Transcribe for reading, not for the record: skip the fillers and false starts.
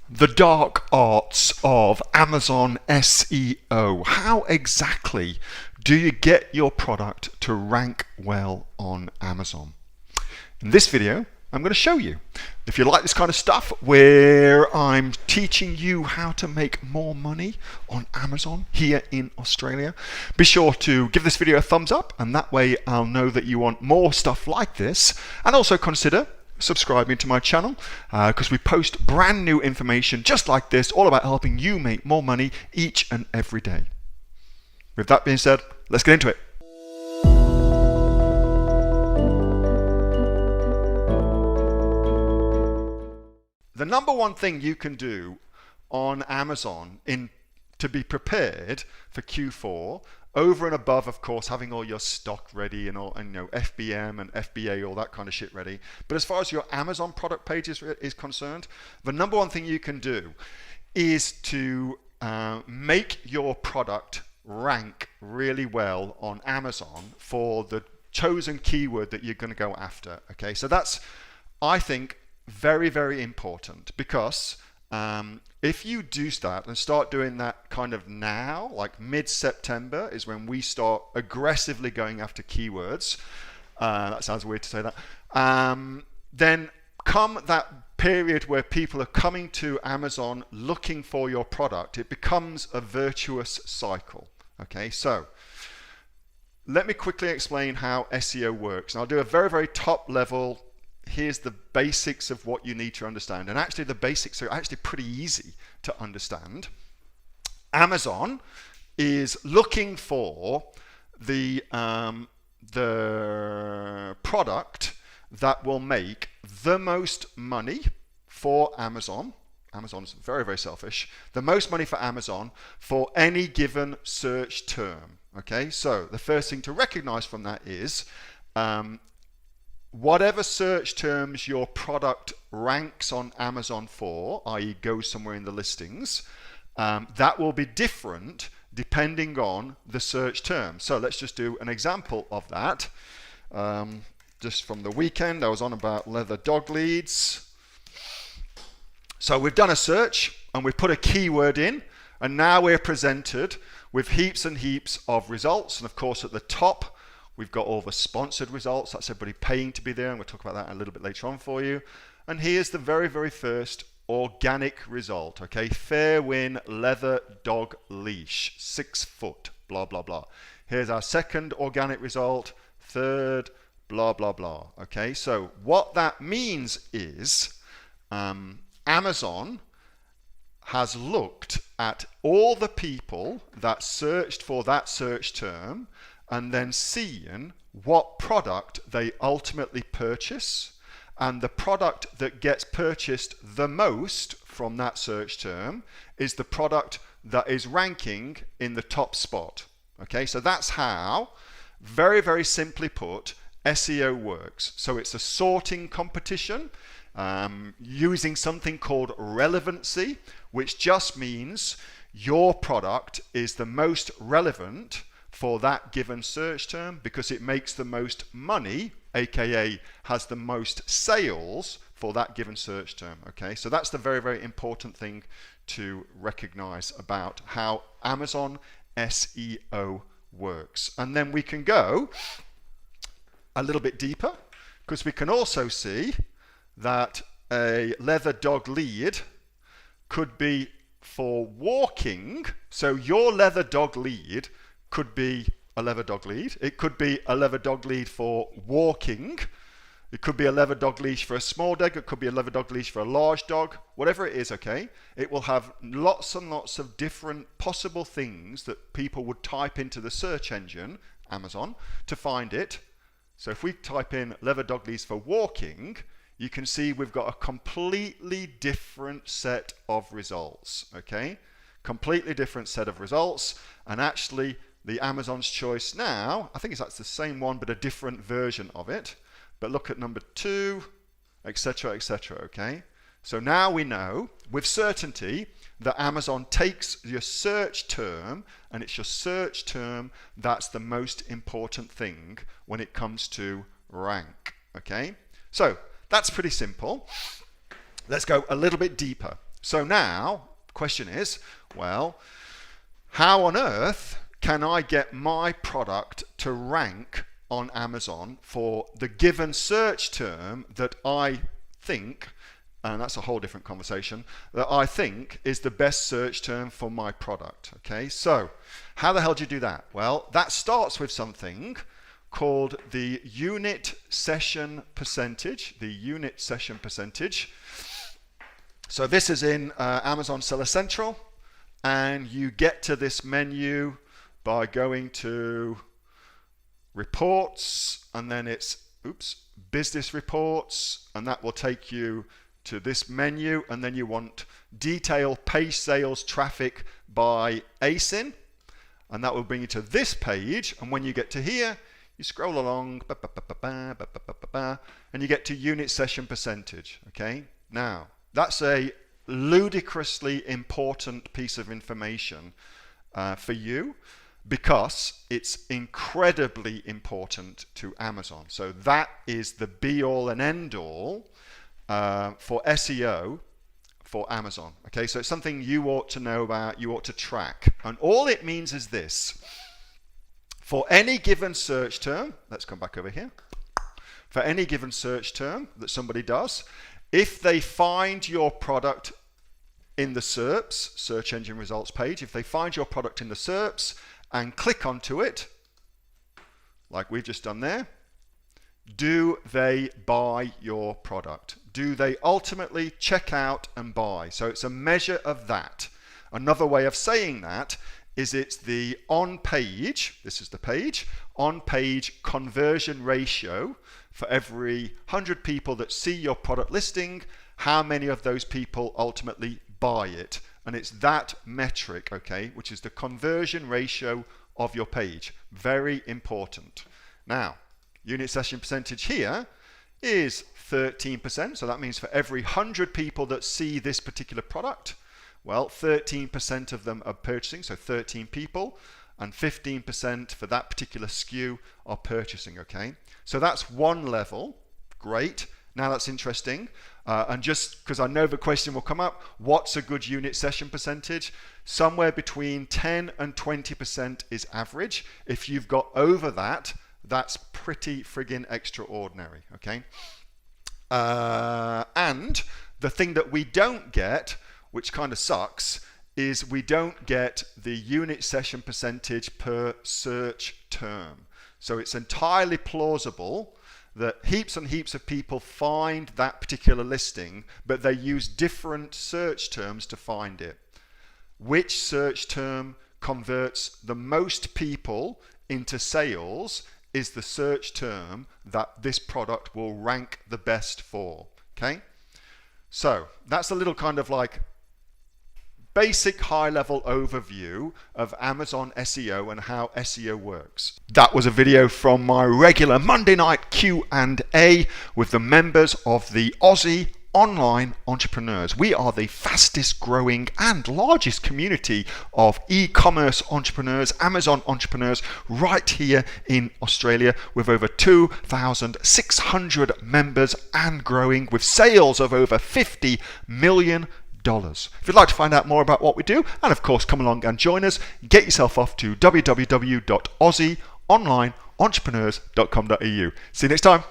The dark arts of Amazon SEO. How exactly do you get your product to rank well on Amazon? In this video, I'm going to show you. If you like this kind of stuff where I'm teaching you how to make more money on Amazon here in Australia, be sure to give this video a thumbs up, and that way I'll know that you want more stuff like this. And also consider subscribing to my channel because we post brand new information just like this, all about helping you make more money each and every day. With that being said, let's get into it. The number one thing you can do on Amazon to be prepared for Q4, over and above, of course, having all your stock ready and FBM and FBA, all that kind of shit ready. But as far as your Amazon product page is concerned, the number one thing you can do is to make your product rank really well on Amazon for the chosen keyword that you're going to go after. Okay, so that's, I think, very, very important, because if you do start doing that kind of now, like mid-September is when we start aggressively going after keywords. That sounds weird to say that. Then come that period where people are coming to Amazon looking for your product, it becomes a virtuous cycle. Okay, so let me quickly explain how SEO works. And I'll do a very, very top level. Here's the basics of what you need to understand. And actually the basics are actually pretty easy to understand. Amazon is looking for the product that will make the most money for Amazon. Amazon's very, very selfish. The most money for Amazon for any given search term. Okay, so the first thing to recognize from that is whatever search terms your product ranks on Amazon for, i.e. goes somewhere in the listings, that will be different depending on the search term. So let's just do an example of that. Just from the weekend, I was on about leather dog leads. So we've done a search and we've put a keyword in, and now we're presented with heaps and heaps of results. And of course at the top, we've got all the sponsored results. That's everybody paying to be there, and we'll talk about that a little bit later on for you. And here's the very, very first organic result. Okay, Fairwin leather dog leash, 6 foot, blah, blah, blah. Here's our second organic result, third, blah, blah, blah. Okay, so what that means is Amazon has looked at all the people that searched for that search term and then seeing what product they ultimately purchase, and the product that gets purchased the most from that search term is the product that is ranking in the top spot. Okay, so that's how, very, very simply put, SEO works. So it's a sorting competition using something called relevancy, which just means your product is the most relevant for that given search term because it makes the most money, aka has the most sales for that given search term. Okay, so that's the very, very important thing to recognize about how Amazon SEO works. And then we can go a little bit deeper, because we can also see that a leather dog lead could be for walking. So your leather dog lead could be a leather dog lead. It could be a leather dog lead for walking. It could be a leather dog leash for a small dog. It could be a leather dog leash for a large dog. Whatever it is, okay? It will have lots and lots of different possible things that people would type into the search engine, Amazon, to find it. So if we type in leather dog leash for walking, you can see we've got a completely different set of results, okay? Completely different set of results, and actually the Amazon's choice now, I think it's the same one but a different version of it. But look at number 2, etc., etc., okay? So now we know with certainty that Amazon takes your search term, and it's your search term that's the most important thing when it comes to rank, okay? So that's pretty simple. Let's go a little bit deeper. So now, the question is, well, how on earth can I get my product to rank on Amazon for the given search term that I think, and that's a whole different conversation, that I think is the best search term for my product? Okay, so how the hell do you do that? Well, that starts with something called the unit session percentage, So this is in Amazon Seller Central, and you get to this menu by going to reports, and then it's business reports, and that will take you to this menu, and then you want detail page sales traffic by ASIN, and that will bring you to this page. And when you get to here, you scroll along, and you get to unit session percentage. Okay, now that's a ludicrously important piece of information for you, because it's incredibly important to Amazon. So that is the be all and end all for SEO for Amazon. Okay, so it's something you ought to know about, you ought to track. And all it means is this: for any given search term, let's come back over here. For any given search term that somebody does, if they find your product in the SERPs, search engine results page, if they find your product in the SERPs and click onto it, like we've just done there, do they buy your product? Do they ultimately check out and buy? So it's a measure of that. Another way of saying that is it's the on-page, this is the page, on-page conversion ratio. For every 100 people that see your product listing, how many of those people ultimately buy it? And it's that metric, okay, which is the conversion ratio of your page. Very important. Now, unit session percentage here is 13%. So that means for every 100 people that see this particular product, well, 13% of them are purchasing, so 13 people, and 15% for that particular SKU are purchasing, okay? So that's one level. Great. Now that's interesting. And just because I know the question will come up, what's a good unit session percentage? Somewhere between 10 and 20% is average. If you've got over that, that's pretty friggin' extraordinary, okay? And the thing that we don't get, which kind of sucks, is we don't get the unit session percentage per search term. So it's entirely plausible that heaps and heaps of people find that particular listing, but they use different search terms to find it. Which search term converts the most people into sales is the search term that this product will rank the best for, okay? So that's a little kind of like basic high-level overview of Amazon SEO and how SEO works. That was a video from my regular Monday night Q&A with the members of the Aussie Online Entrepreneurs. We are the fastest growing and largest community of e-commerce entrepreneurs, Amazon entrepreneurs, right here in Australia, with over 2,600 members and growing, with sales of over $50 million. If you'd like to find out more about what we do, and of course come along and join us, get yourself off to www.aussieonlineentrepreneurs.com.au. See you next time.